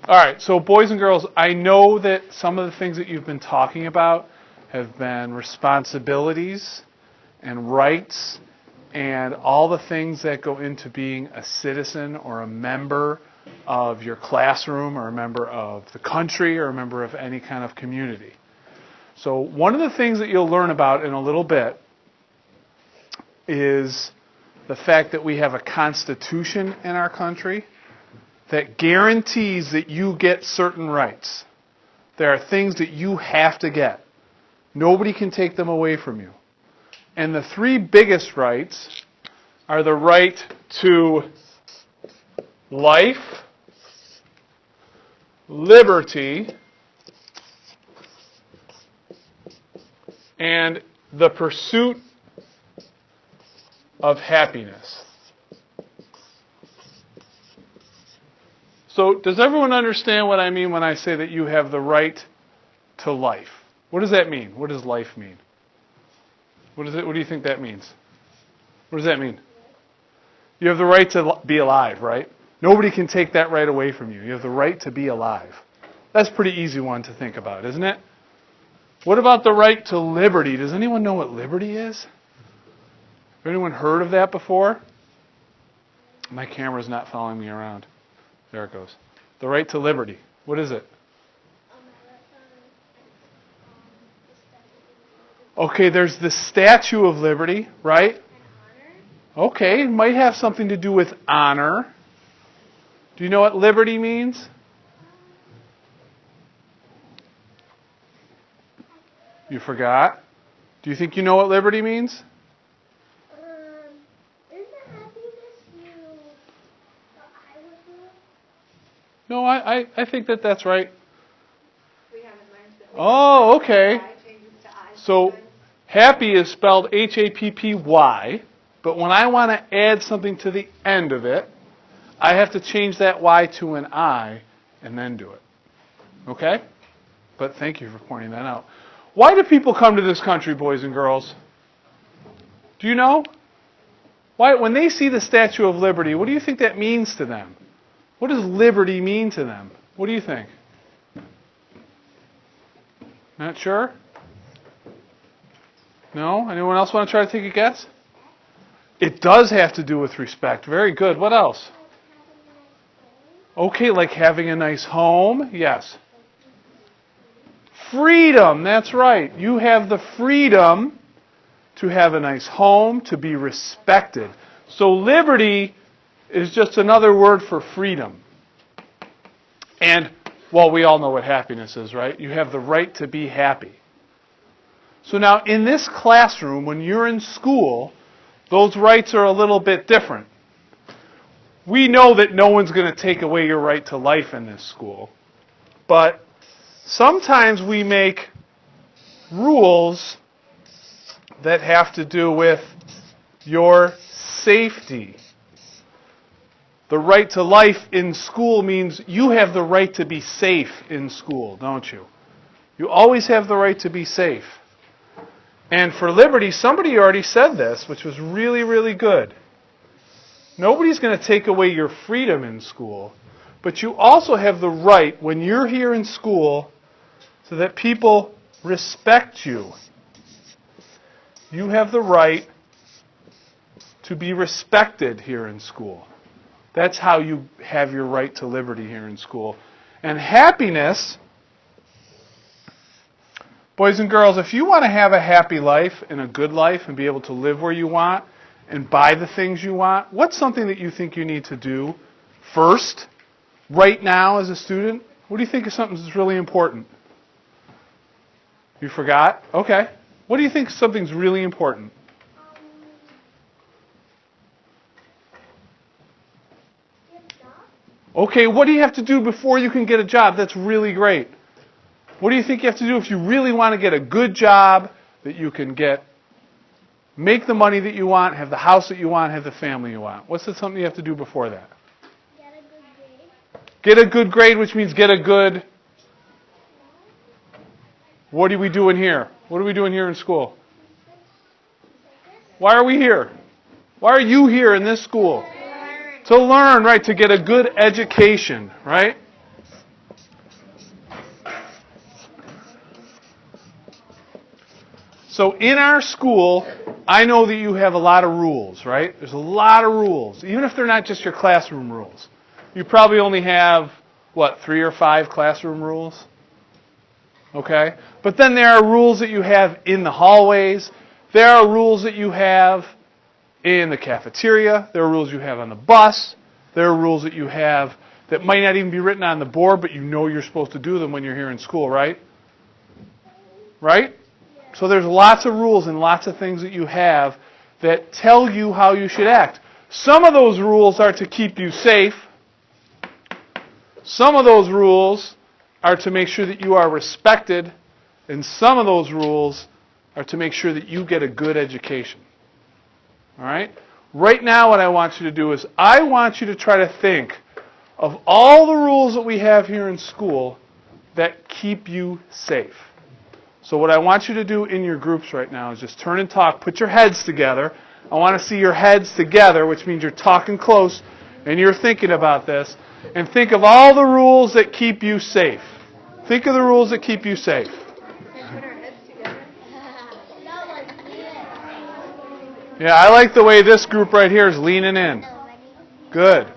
All right, so boys and girls, I know that some of the things that you've been talking about have been responsibilities and rights and all the things that go into being a citizen or a member of your classroom or a member of the country or a member of any kind of community. So one of the things that you'll learn about in a little bit is the fact that we have a constitution in our country that guarantees that you get certain rights. There are things that you have to get. Nobody can take them away from you. And the three biggest rights are the right to life, liberty, and the pursuit of happiness. So, does everyone understand what I mean when I say that you have the right to life? What does that mean? What does life mean? What do you think that means? What does that mean? You have the right to be alive, right? Nobody can take that right away from you. You have the right to be alive. That's a pretty easy one to think about, isn't it? What about the right to liberty? Does anyone know what liberty is? Have anyone heard of that before? My camera's not following me around. There it goes. The right to liberty. What is it? Okay, there's the Statue of Liberty, right? Okay, it might have something to do with honor. Do you know what liberty means? You forgot? Do you think you know what liberty means? No, I think that's right. Oh, okay. So, happy is spelled Happy, but when I want to add something to the end of it, I have to change that Y to an I and then do it. Okay? But thank you for pointing that out. Why do people come to this country, boys and girls? Do you know? Why, when they see the Statue of Liberty, what do you think that means to them? What does liberty mean to them? What do you think? Not sure? No? Anyone else want to try to take a guess? It does have to do with respect. Very good. What else? Okay, like having a nice home. Yes. Freedom. That's right. You have the freedom to have a nice home, to be respected. So liberty is just another word for freedom. And, well, we all know what happiness is, right? You have the right to be happy. So now, in this classroom, when you're in school, those rights are a little bit different. We know that no one's going to take away your right to life in this school. But sometimes we make rules that have to do with your safety. The right to life in school means you have the right to be safe in school, don't you? You always have the right to be safe. And for liberty, somebody already said this, which was really, really good. Nobody's going to take away your freedom in school, but you also have the right, when you're here in school, so that people respect you. You have the right to be respected here in school. That's how you have your right to liberty here in school. And happiness, boys and girls, if you want to have a happy life and a good life and be able to live where you want and buy the things you want, what's something that you think you need to do first, right now as a student? What do you think is something that's really important? You forgot? Okay. What do you think something's really important? Okay, what do you have to do before you can get a job? That's really great. What do you think you have to do if you really want to get a good job, that you can make the money that you want, have the house that you want, have the family you want? What's something you have to do before that? Get a good grade. Get a good grade, which means get a good... What are we doing here? What are we doing here in school? Why are we here? Why are you here in this school? To learn, right? To get a good education, right? So in our school, I know that you have a lot of rules, right? There's a lot of rules, even if they're not just your classroom rules. You probably only have, 3 or 5 classroom rules? Okay? But then there are rules that you have in the hallways. There are rules that you have in the cafeteria. There are rules you have on the bus. There are rules that you have that might not even be written on the board, but you know you're supposed to do them when you're here in school, right? Right? So there's lots of rules and lots of things that you have that tell you how you should act. Some of those rules are to keep you safe. Some of those rules are to make sure that you are respected. And some of those rules are to make sure that you get a good education. All right? Right now what I want you to do is I want you to try to think of all the rules that we have here in school that keep you safe. So what I want you to do in your groups right now is just turn and talk. Put your heads together. I want to see your heads together, which means you're talking close and you're thinking about this. And think of all the rules that keep you safe. Think of the rules that keep you safe. Yeah, I like the way this group right here is leaning in. Good.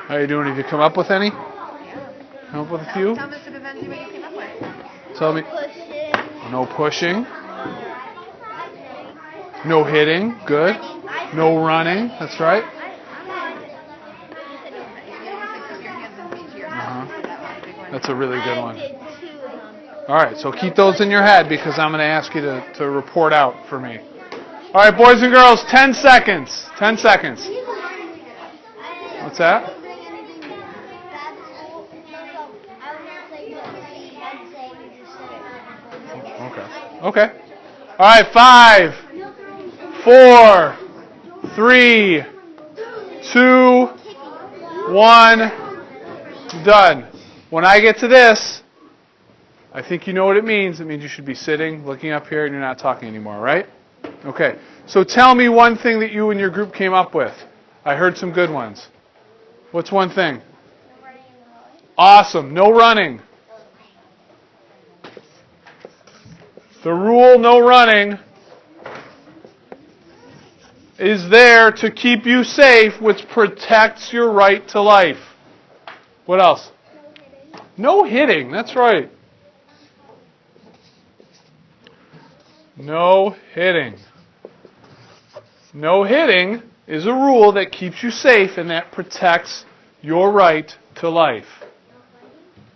How are you doing? Have you come up with any? Come up with a few? Tell Mr. Bevenzi what you came up with. Tell me. No pushing. No hitting. Good. No running. That's right. That's a really good one. All right, so keep those in your head because I'm going to ask you to report out for me. All right, boys and girls, 10 seconds. 10 seconds. What's that? Okay. All right, 5, 4, 3, 2, 1, done. When I get to this, I think you know what it means. It means you should be sitting, looking up here, and you're not talking anymore, right? Okay. So tell me one thing that you and your group came up with. I heard some good ones. What's one thing? Awesome. No running. The rule, no running, is there to keep you safe, which protects your right to life. What else? No hitting. That's right. No hitting. No hitting is a rule that keeps you safe and that protects your right to life.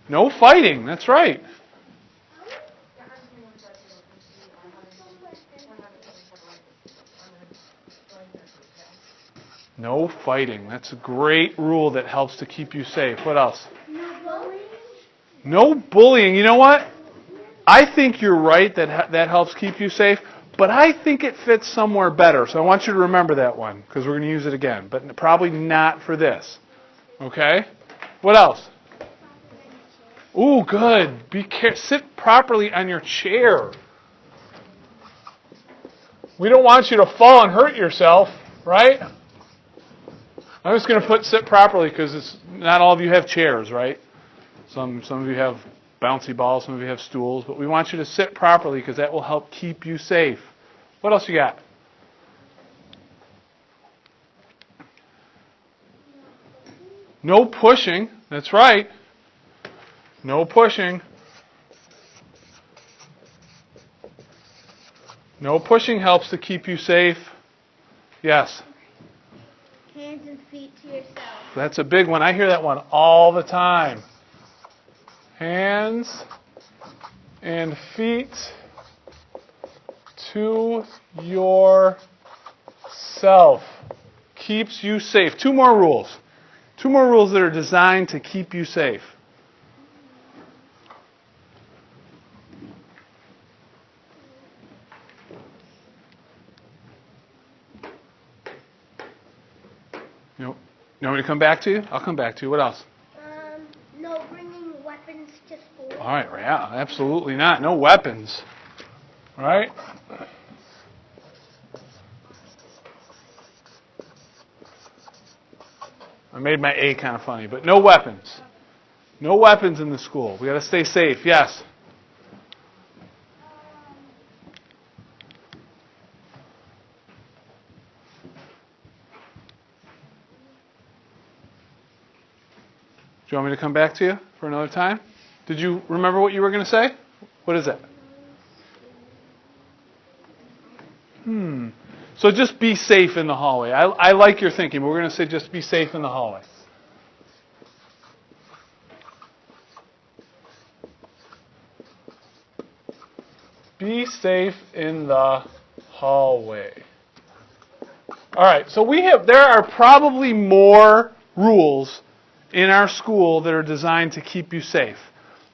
No fighting. That's right. No fighting. That's a great rule that helps to keep you safe. What else? No bullying. You know what? I think you're right that helps keep you safe, but I think it fits somewhere better. So I want you to remember that one because we're going to use it again, but probably not for this. Okay? What else? Ooh, good. Sit properly on your chair. We don't want you to fall and hurt yourself, right? I'm just going to put sit properly because not all of you have chairs, right? Some of you have bouncy balls, some of you have stools, but we want you to sit properly because that will help keep you safe. What else you got? No pushing. That's right. No pushing. No pushing helps to keep you safe. Yes. Hands and feet to yourself. That's a big one. I hear that one all the time. Hands and feet to yourself. keeps you safe. 2 more rules. 2 more rules that are designed to keep you safe. You want me to come back to you? I'll come back to you. What else? No bringing weapons to school. All right, yeah, absolutely not. No weapons. All right? I made my A kind of funny, but no weapons. No weapons in the school. We got to stay safe. Yes. Do you want me to come back to you for another time? Did you remember what you were going to say? What is it? So just be safe in the hallway. I like your thinking, but we're going to say just be safe in the hallway. Be safe in the hallway. All right, so there are probably more rules in our school that are designed to keep you safe.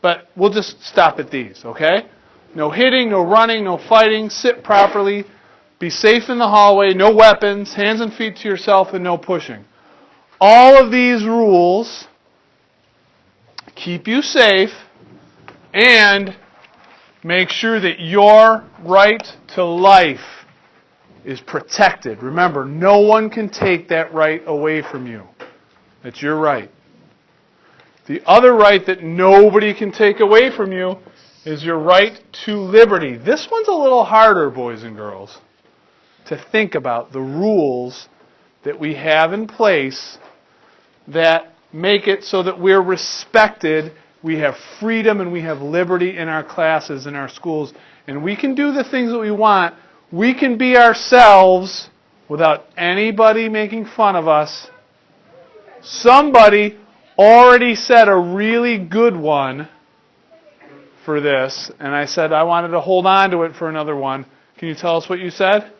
But we'll just stop at these, okay? No hitting, no running, no fighting, sit properly, be safe in the hallway, no weapons, hands and feet to yourself, and no pushing. All of these rules keep you safe and make sure that your right to life is protected. Remember, no one can take that right away from you. That's your right. The other right that nobody can take away from you is your right to liberty. This one's a little harder, boys and girls, to think about the rules that we have in place that make it so that we're respected, we have freedom, and we have liberty in our classes, in our schools, and we can do the things that we want. We can be ourselves without anybody making fun of us. Somebody already said a really good one for this, and I said I wanted to hold on to it for another one. Can you tell us what you said?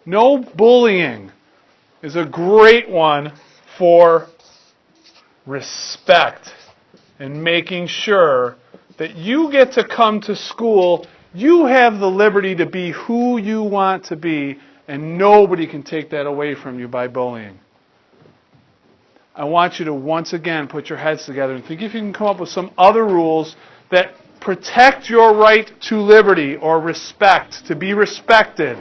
No bullying is a great one for respect and making sure that you get to come to school. You have the liberty to be who you want to be, and nobody can take that away from you by bullying. I want you to once again put your heads together and think if you can come up with some other rules that protect your right to liberty or respect, to be respected.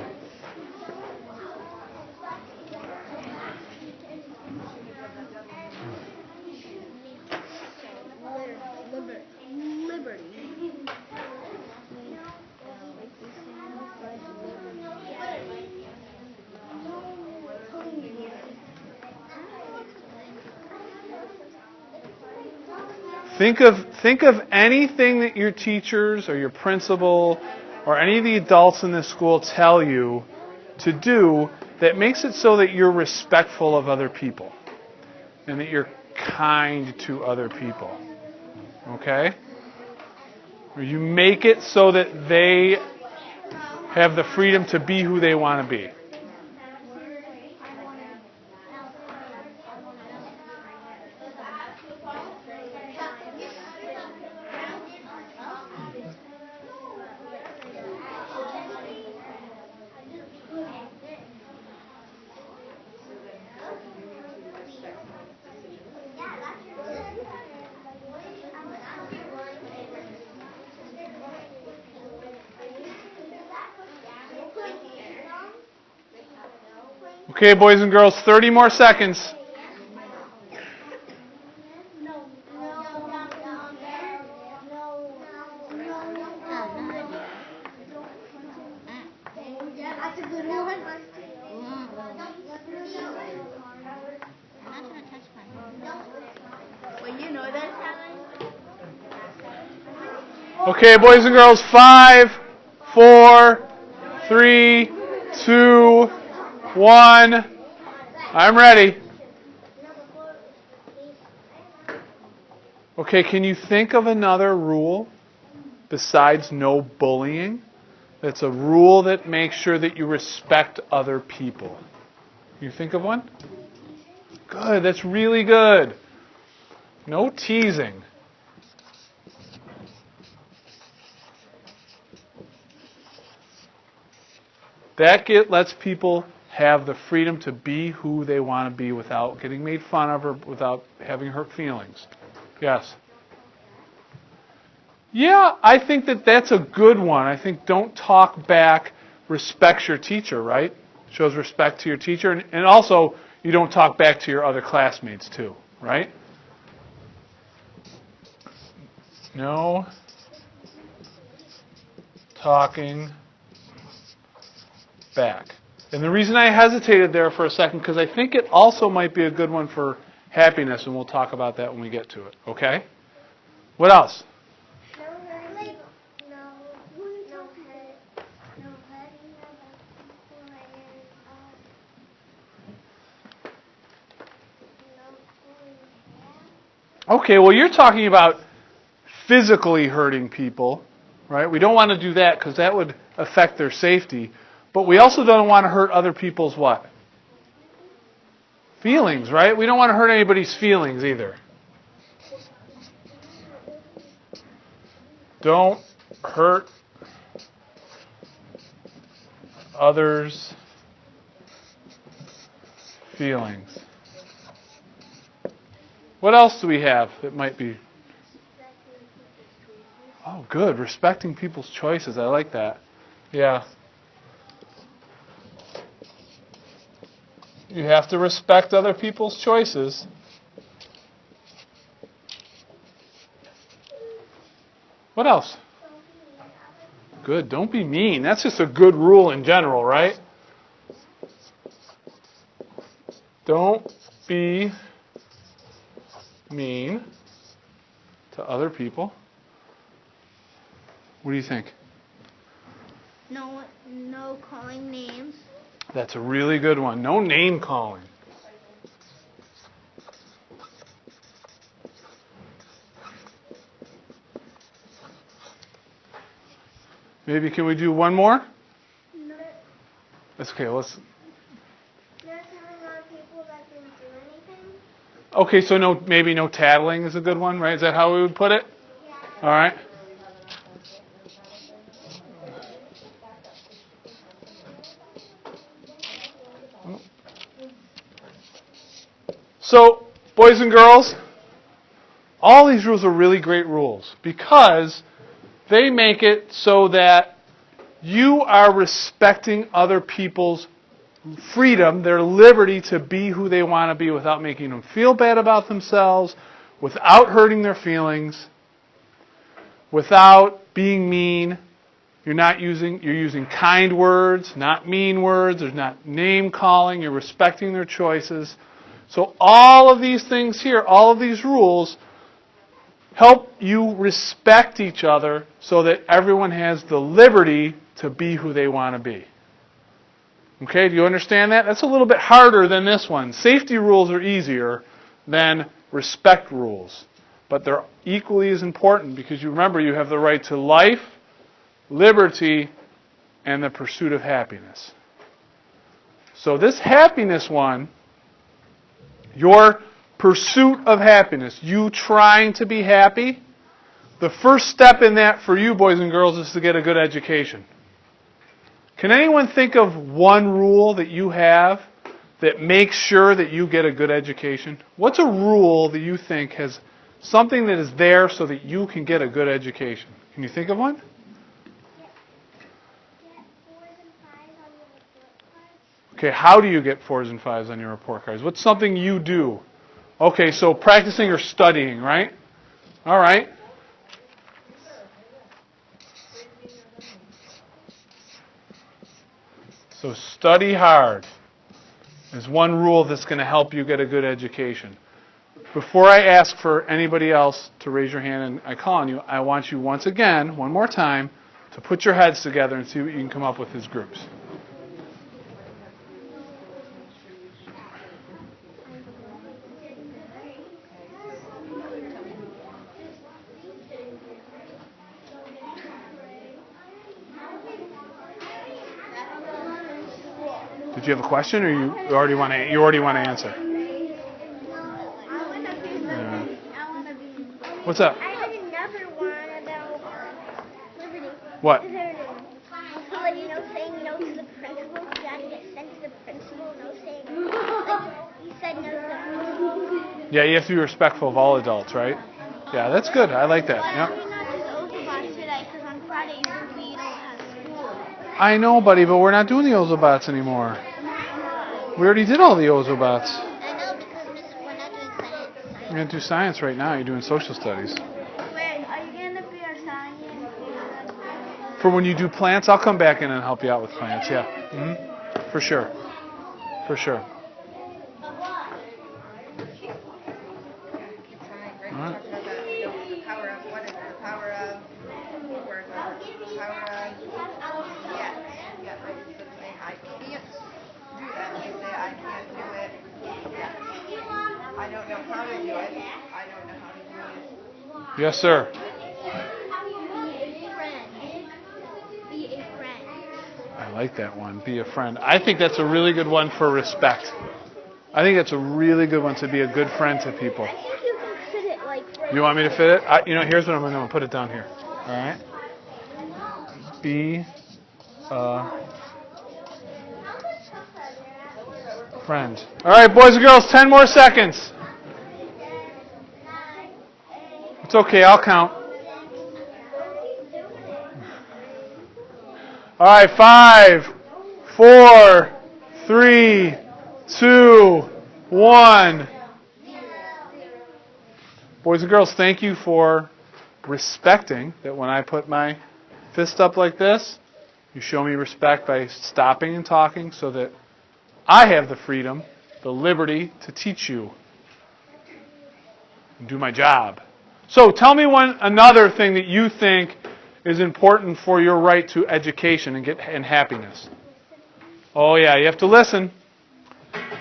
Think of anything that your teachers or your principal or any of the adults in this school tell you to do that makes it so that you're respectful of other people and that you're kind to other people. Okay? Or you make it so that they have the freedom to be who they want to be. Okay, boys and girls, 30 more seconds. That's a good one. Well, you know that's happening. Okay, boys and girls, 5, 4, 3, 2, 1. I'm ready. Okay, can you think of another rule besides no bullying? That's a rule that makes sure that you respect other people. Can you think of one? Good, that's really good. No teasing. That lets people have the freedom to be who they want to be without getting made fun of or without having hurt feelings. Yes? Yeah, I think that's a good one. I think don't talk back, respects your teacher, right? Shows respect to your teacher. And also, you don't talk back to your other classmates too, right? No talking back. And the reason I hesitated there for a second, because I think it also might be a good one for happiness, and we'll talk about that when we get to it. Okay? What else? No hurting. No hurt. No hurting Okay, well, you're talking about physically hurting people, right? We don't want to do that because that would affect their safety. But we also don't want to hurt other people's what? Feelings, right? We don't want to hurt anybody's feelings either. Don't hurt others' feelings. What else do we have that might be? Oh, good. Respecting people's choices. I like that. Yeah. You have to respect other people's choices. What else? Good. Don't be mean. That's just a good rule in general, right? Don't be mean to other people. What do you think? No calling names. That's a really good one. No name calling. Maybe can we do one more? No. That's okay. Let's. Not telling other people that didn't do anything. Okay, so maybe no tattling is a good one, right? Is that how we would put it? Yeah. All right. So, boys and girls, all these rules are really great rules because they make it so that you are respecting other people's freedom, their liberty to be who they want to be without making them feel bad about themselves, without hurting their feelings, without being mean. You're using kind words, not mean words. There's not name calling. You're respecting their choices. So all of these things here, all of these rules, help you respect each other so that everyone has the liberty to be who they want to be. Okay, do you understand that? That's a little bit harder than this one. Safety rules are easier than respect rules. But they're equally as important because you remember you have the right to life, liberty, and the pursuit of happiness. So this happiness one, your pursuit of happiness, you trying to be happy, the first step in that for you, boys and girls, is to get a good education. Can anyone think of one rule that you have that makes sure that you get a good education? What's a rule that you think has something that is there so that you can get a good education? Can you think of one? Get 4s and 5s on your report cards. Okay, how do you get 4s and 5s on your report cards? What's something you do? Okay, so practicing or studying, right? All right. So study hard is one rule that's going to help you get a good education. Before I ask for anybody else to raise your hand and I call on you, I want you once again, one more time, to put your heads together and see what you can come up with as groups. Did you have a question, or you already want to answer? What's up? I had another one about liberty. What? So, saying no to the principal. You got to get sent to the principal. No saying. You said no to the principal. Yeah, you have to be respectful of all adults, right? Yeah, that's good. I like that. Why Yep. did you not do the Ozobots today? Because on Fridays we don't have school. I know, buddy, but we're not doing the Ozobots anymore. We already did all the Ozobots. I know because we're not doing science. You're going to do science right now. You're doing social studies. Wait, are you going to be our science? For when you do plants, I'll come back in and help you out with plants. Yeah. For sure. For sure. Keep trying. Right? All right. Talk about that. The power of, what is it? The power of, where is it? The power of, yes. Yeah, right. Instead of saying, I can't do that, you say, I can't do it. I don't know how to do it. I don't know how to do it. Yes, sir. Be a friend. I like that one. Be a friend. I think that's a really good one for respect. I think that's a really good one to be a good friend to people. I think you can fit it like right. You want me to fit it? Here's what I'm going to do. Put it down here. All right. Be a friend. All right, boys and girls, 10 more seconds. It's okay. I'll count. All right, 5, 4, 3, 2, 1. Boys and girls, thank you for respecting that when I put my fist up like this, you show me respect by stopping and talking so that I have the freedom, the liberty to teach you and do my job. So tell me another thing that you think is important for your right to education and happiness. Oh yeah, you have to listen.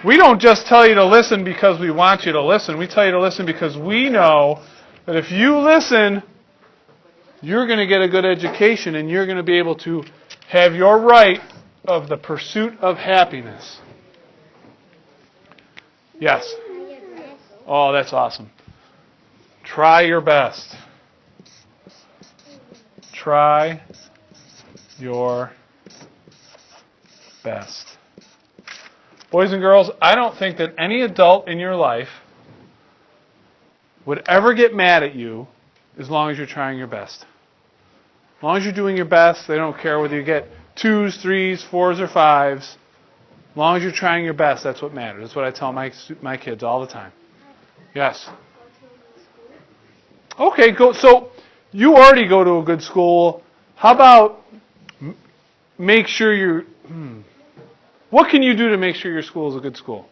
We don't just tell you to listen because we want you to listen. We tell you to listen because we know that if you listen, you're going to get a good education and you're going to be able to have your right of the pursuit of happiness. Yes. Oh, that's awesome. Try your best. Try your best. Boys and girls, I don't think that any adult in your life would ever get mad at you as long as you're trying your best. As long as you're doing your best, they don't care whether you get 2s, 3s, 4s, or 5s. As long as you're trying your best, that's what matters. That's what I tell my kids all the time. Yes? Okay, go. So you already go to a good school. How about make sure you're... What can you do to make sure your school is a good school?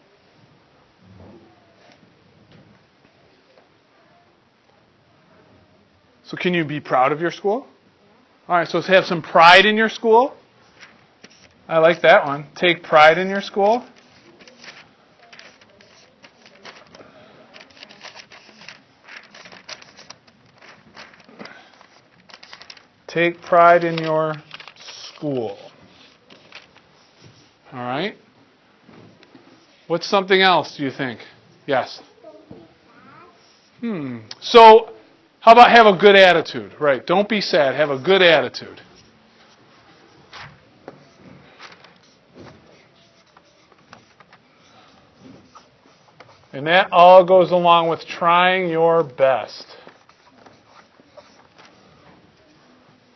So can you be proud of your school? All right, so have some pride in your school. I like that one. Take pride in your school. Take pride in your school. All right. What's something else, do you think? Yes. So, how about have a good attitude? Right. Don't be sad. Have a good attitude. And that all goes along with trying your best.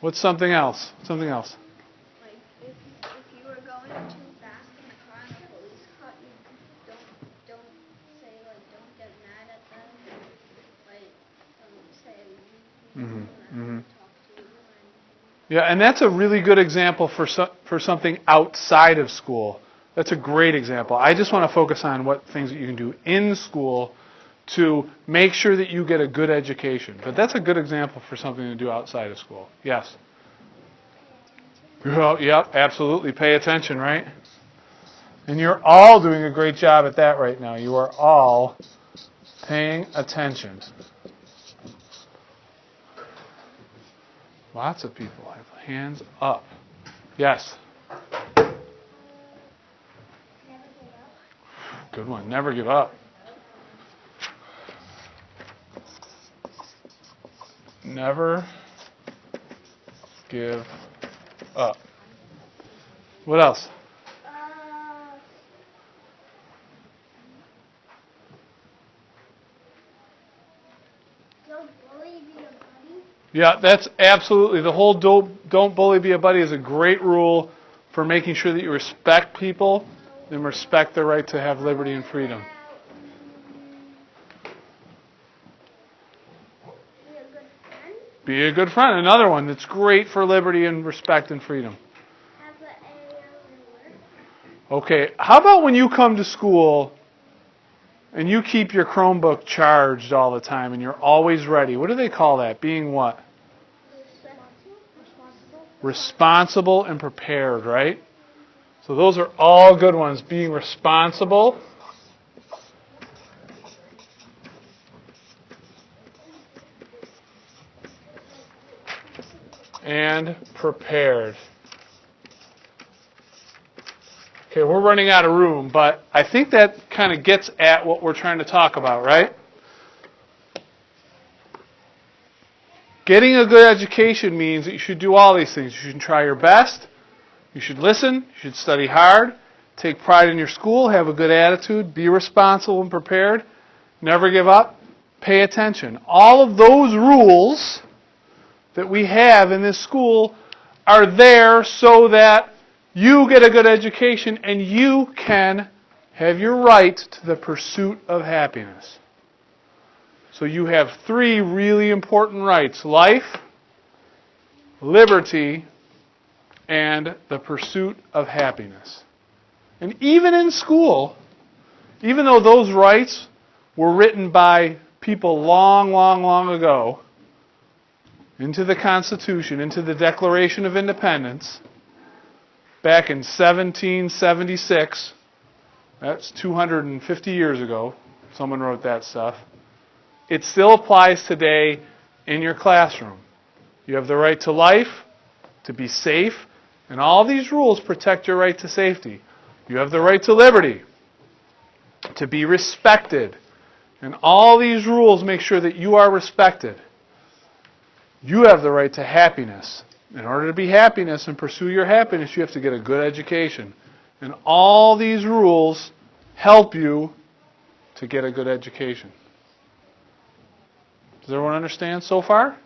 What's something else? Something else. Like, if you were going too fast in the car and the police caught you, don't say, like, don't get mad at them. Like, say, talk to you. Yeah, and that's a really good example for something outside of school. That's a great example. I just want to focus on what things that you can do in school to make sure that you get a good education. But that's a good example for something to do outside of school. Yes? Yep, absolutely. Pay attention, right? And you're all doing a great job at that right now. You are all paying attention. Lots of people have hands up. Yes? Good one. Never give up. Never give up. What else? Don't bully, be a buddy. Yeah, that's absolutely, the whole don't bully, be a buddy is a great rule for making sure that you respect people and respect their right to have liberty and freedom. Be a good friend. Be a good friend. Another one that's great for liberty and respect and freedom. Have an area where work. Okay, how about when you come to school and you keep your Chromebook charged all the time and you're always ready? What do they call that? Being what? Responsible and prepared, right? So those are all good ones. Being responsible and prepared. Okay, we're running out of room, but I think that kind of gets at what we're trying to talk about, right? Getting a good education means that you should do all these things. You should try your best. You should listen. You should study hard. Take pride in your school. Have a good attitude. Be responsible and prepared. Never give up. Pay attention. All of those rules that we have in this school are there so that you get a good education and you can have your right to the pursuit of happiness. So you have 3 really important rights: life, liberty, and the pursuit of happiness. And even in school, even though those rights were written by people long, long, long ago into the Constitution, into the Declaration of Independence, back in 1776, that's 250 years ago, someone wrote that stuff. It still applies today in your classroom. You have the right to life, to be safe, and all these rules protect your right to safety. You have the right to liberty, to be respected, and all these rules make sure that you are respected. You have the right to happiness. In order to be happiness and pursue your happiness, you have to get a good education. And all these rules help you to get a good education. Does everyone understand so far?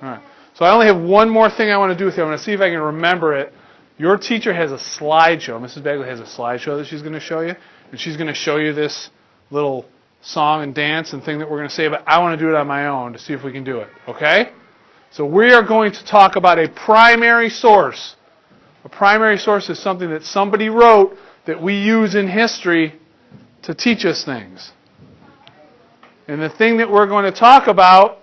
All right. So I only have one more thing I want to do with you. I want to see if I can remember it. Your teacher has a slideshow. Mrs. Bagley has a slideshow that she's going to show you. And she's going to show you this little song and dance and thing that we're going to say. But I want to do it on my own to see if we can do it. Okay? So we are going to talk about a primary source. A primary source is something that somebody wrote that we use in history to teach us things. And the thing that we're going to talk about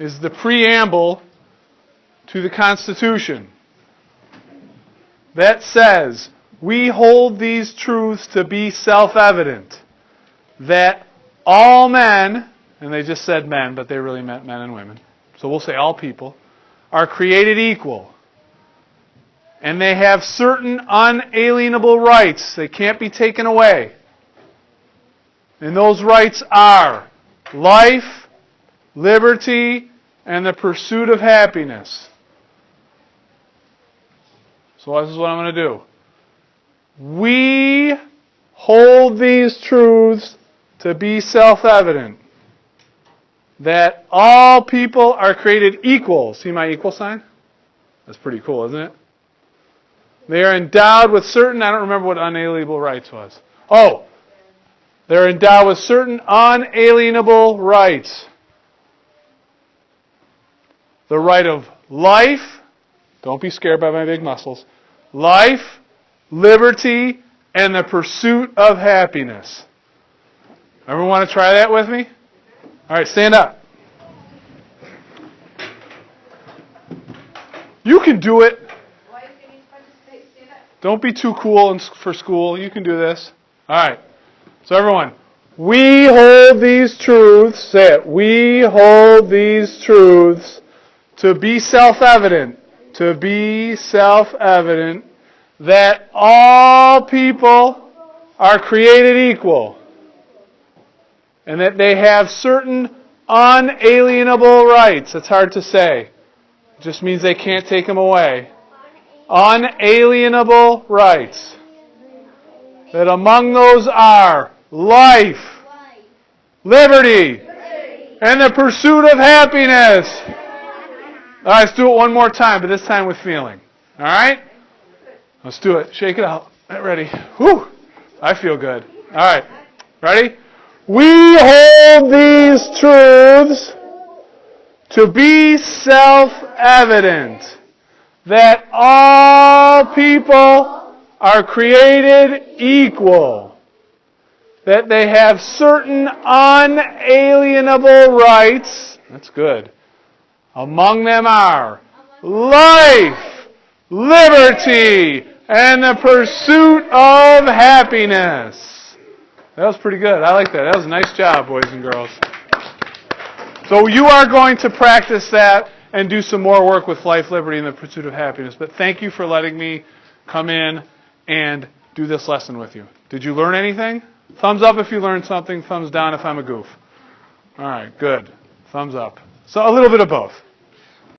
is the preamble to the Constitution. That says, we hold these truths to be self-evident, that all men, and they just said men, but they really meant men and women, so we'll say all people, are created equal. And they have certain unalienable rights. They can't be taken away. And those rights are life, liberty, and the pursuit of happiness. So this is what I'm going to do. We hold these truths to be self-evident, that all people are created equal. See my equal sign? That's pretty cool, isn't it? They are endowed with certain, I don't remember what unalienable rights was. Oh, they're endowed with certain unalienable rights. The right of life, don't be scared by my big muscles, life, liberty, and the pursuit of happiness. Everyone want to try that with me? All right, stand up. You can do it. Don't be too cool for school. You can do this. All right. So everyone, we hold these truths, say it, we hold these truths to be self-evident, that all people are created equal, and that they have certain unalienable rights. That's hard to say. It just means they can't take them away. Unalienable rights. That among those are life, liberty, and the pursuit of happiness. All right, let's do it one more time, but this time with feeling. All right? Let's do it. Shake it out. Get ready. Whew. I feel good. All right. Ready? We hold these truths to be self-evident, that all people are created equal, that they have certain unalienable rights. That's good. Among them are life, liberty, and the pursuit of happiness. That was pretty good. I like that. That was a nice job, boys and girls. So you are going to practice that and do some more work with life, liberty, and the pursuit of happiness. But thank you for letting me come in and do this lesson with you. Did you learn anything? Thumbs up if you learned something. Thumbs down if I'm a goof. All right, good. Thumbs up. So a little bit of both.